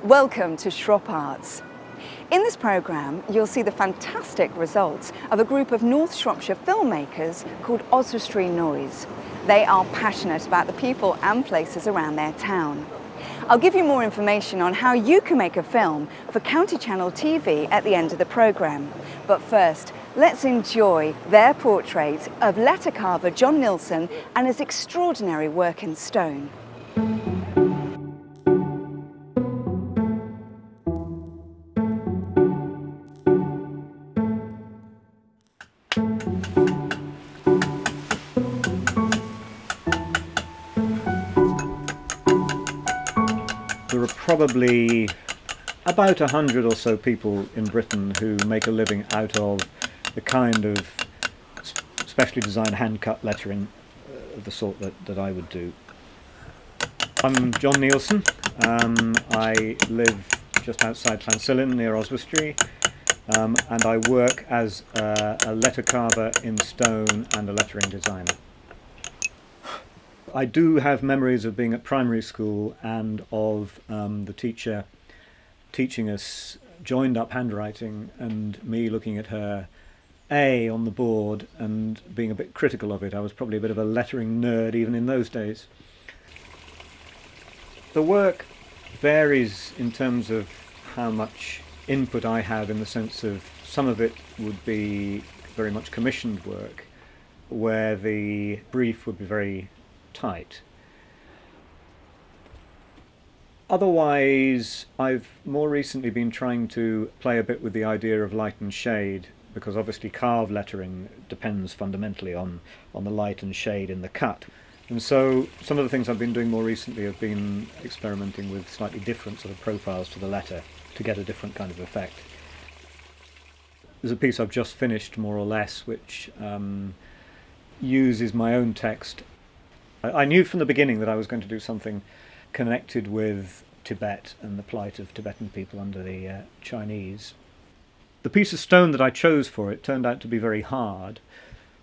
Welcome to ShropArts. In this programme, you'll see the fantastic results of a group of North Shropshire filmmakers called Oswestry Noise. They are passionate about the people and places around their town. I'll give you more information on how you can make a film for County Channel TV at the end of the programme. But first, let's enjoy their portrait of letter carver John Neilson and his extraordinary work in stone. There are probably about 100 or so people in Britain who make a living out of the kind of specially designed hand-cut lettering of the sort that I would do. I'm John Neilson. I live just outside Llansillen near Oswestry, and I work as a letter carver in stone and a lettering designer. I do have memories of being at primary school and of the teacher teaching us joined up handwriting and me looking at her A on the board and being a bit critical of it. I was probably a bit of a lettering nerd even in those days. The work varies in terms of how much input I have, in the sense of some of it would be very much commissioned work where the brief would be very tight. Otherwise, I've more recently been trying to play a bit with the idea of light and shade, because obviously carved lettering depends fundamentally on the light and shade in the cut. And so some of the things I've been doing more recently have been experimenting with slightly different sort of profiles to the letter to get a different kind of effect. There's a piece I've just finished, more or less, which uses my own text. I knew from the beginning that I was going to do something connected with Tibet and the plight of Tibetan people under the Chinese. The piece of stone that I chose for it turned out to be very hard,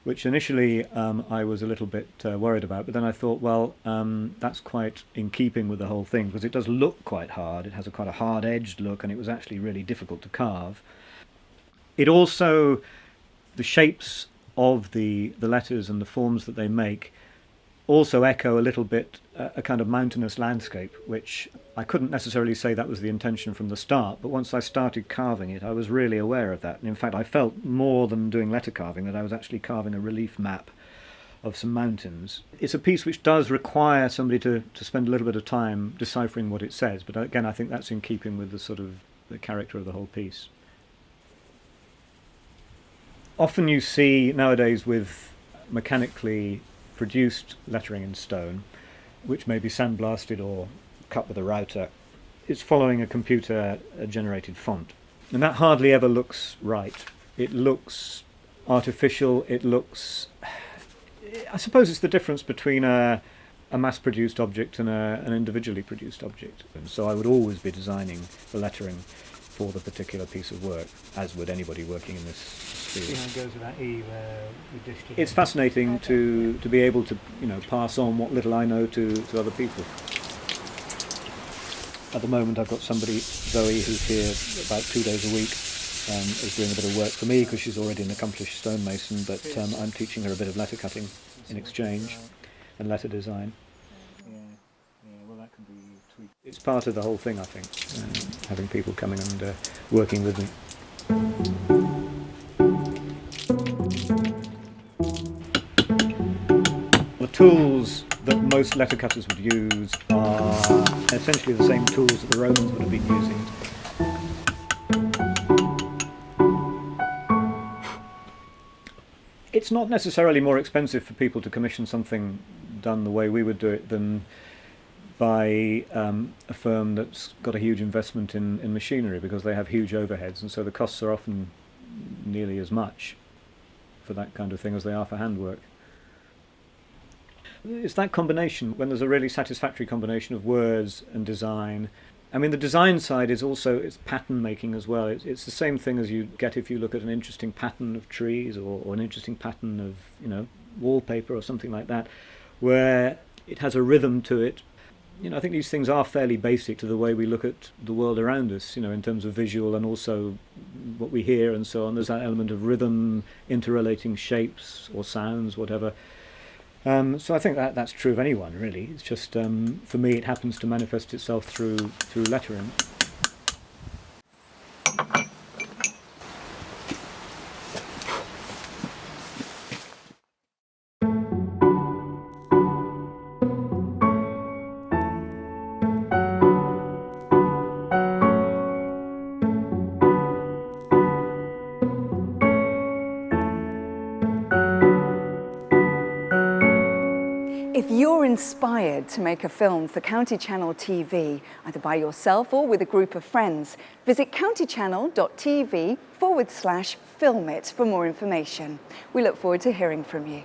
which initially I was a little bit worried about, but then I thought, well, that's quite in keeping with the whole thing, because it does look quite hard. It has quite a hard-edged look, and it was actually really difficult to carve. It also, the shapes of the letters and the forms that they make also echo a little bit a kind of mountainous landscape, which I couldn't necessarily say that was the intention from the start, but once I started carving it, I was really aware of that. And in fact, I felt more than doing letter carving that I was actually carving a relief map of some mountains. It's a piece which does require somebody to spend a little bit of time deciphering what it says, but again, I think that's in keeping with the sort of the character of the whole piece. Often you see nowadays with mechanically produced lettering in stone, which may be sandblasted or cut with a router, it's following a computer generated font. And that hardly ever looks right. It looks artificial, it looks... I suppose it's the difference between a mass-produced object and an individually produced object. And so I would always be designing the lettering for the particular piece of work, as would anybody working in this field. Goes with that E where we dished it. It's fascinating to be able to pass on what little I know to other people. At the moment I've got somebody, Zoe, who's here about 2 days a week, is doing a bit of work for me because she's already an accomplished stonemason, but I'm teaching her a bit of letter cutting in exchange and letter design. Well, that can be tweaked. It's part of the whole thing, I think, having people coming and working with me. The tools that most letter cutters would use are essentially the same tools that the Romans would have been using. It's not necessarily more expensive for people to commission something done the way we would do it than by a firm that's got a huge investment in machinery, because they have huge overheads, and so the costs are often nearly as much for that kind of thing as they are for handwork. It's that combination, when there's a really satisfactory combination of words and design. I mean, the design side is also, it's pattern making as well. It's the same thing as you get if you look at an interesting pattern of trees or an interesting pattern of, wallpaper or something like that, where it has a rhythm to it. I think these things are fairly basic to the way we look at the world around us, in terms of visual and also what we hear and so on. There's that element of rhythm, interrelating shapes or sounds, whatever. So I think that's true of anyone, really. It's just, for me, it happens to manifest itself through lettering. If you're inspired to make a film for County Channel TV, either by yourself or with a group of friends, visit countychannel.tv/film it for more information. We look forward to hearing from you.